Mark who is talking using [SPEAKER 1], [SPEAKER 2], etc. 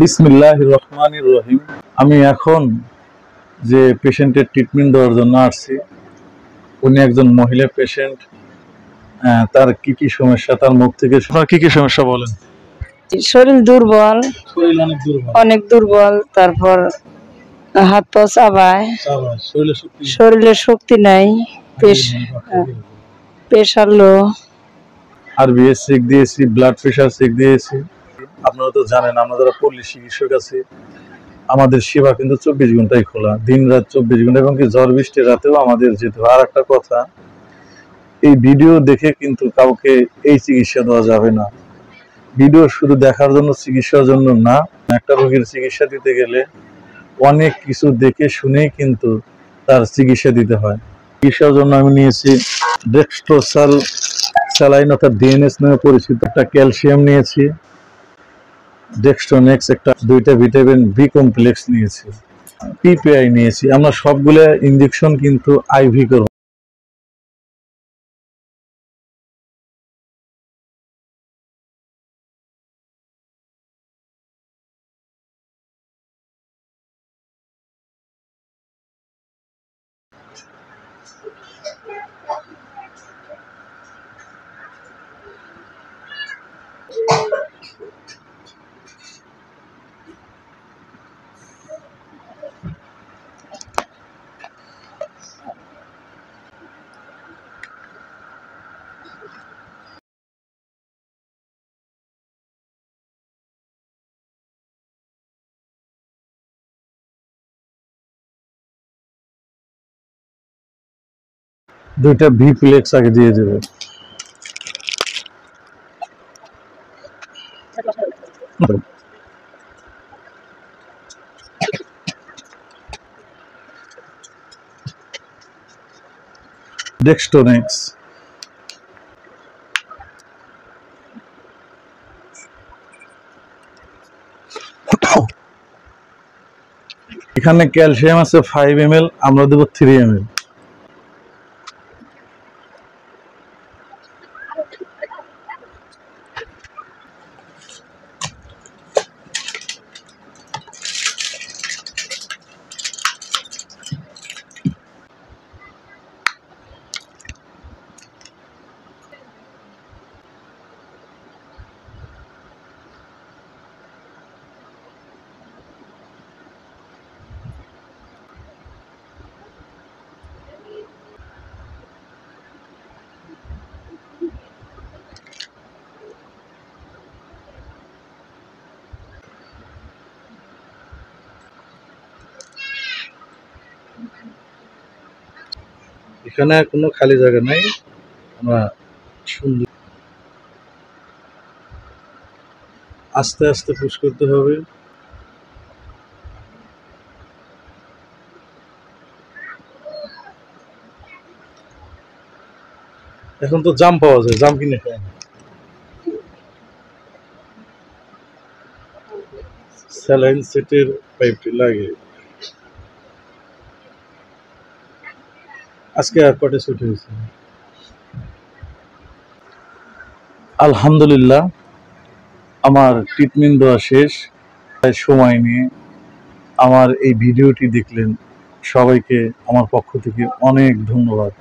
[SPEAKER 1] বিসমিল্লাহির রহমানির রহিম। আমি এখন যে পেশেন্টের ট্রিটমেন্ট দেওয়ার জন্য আসছি, উনি একজন মহিলা পেশেন্ট। তার কি কি সমস্যা, তার মুখ থেকে কি কি সমস্যা বলেন।
[SPEAKER 2] শরীর দুর্বল,
[SPEAKER 1] শরীর অনেক দুর্বল,
[SPEAKER 2] অনেক দুর্বল। তারপর হাত পা চাবায়, শরীরে শক্তি নাই, প্রেশার লো।
[SPEAKER 1] আরবিএস চেক দিয়েছি, ব্লাড প্রেশার চেক দিয়েছি। আপনারা তো জানেন, আমরা যারা পল্লী চিকিৎসক আছি, আমাদের সেবা কিন্তু 24 ঘন্টাই খোলা, দিন রাত 24 ঘন্টা, এবং কি ঝড় বৃষ্টির রাতেও আমাদের যেতে হয়। আর একটা কথা, এই ভিডিও দেখে কিন্তু কাউকে এই চিকিৎসা দেওয়া যাবে না। ভিডিও শুধু দেখার জন্য, চিকিৎসার জন্য না। একটা রোগীর চিকিৎসা দিতে গেলে অনেক কিছু দেখে শুনেই কিন্তু তার চিকিৎসা দিতে হয়। চিকিৎসার জন্য আমি নিয়েছি ডেক্সট্রোসাল স্যালাইন, অর্থাৎ ডিএনএস নামে পরিচিত। একটা ক্যালসিয়াম নিয়েছি, ডেক্সট্রোনেক্স, একটা 2টা ভিটামিন বি কমপ্লেক্স নিয়েছি, পিপিআই নিয়েছি। আমরা সবগুলো ইনজেকশন কিন্তু আইভি করব। দুইটা ভিপ্লেক্স আগে দিয়ে দেবে। ডেক্সটোনেক্স, এখানে ক্যালসিয়াম আছে 5 ml, আমরা দেবো 3 ml। এখানে কোনো খালি জায়গা নাই, আমরা সুন্দর আস্তে আস্তে পুশ করতে হবে। এখন তো জাম পাওয়া যায়, জাম কিনে খায়। স্যালাইন সেটের পাইপটি লাগে। আজকে এয়ারপোর্টে ছুটি হয়েছে। আলহামদুলিল্লাহ, আমার ট্রিটমেন্ট দেওয়া শেষ। সময় নিয়ে আমার এই ভিডিওটি দেখলেন, সবাইকে আমার পক্ষ থেকে অনেক ধন্যবাদ।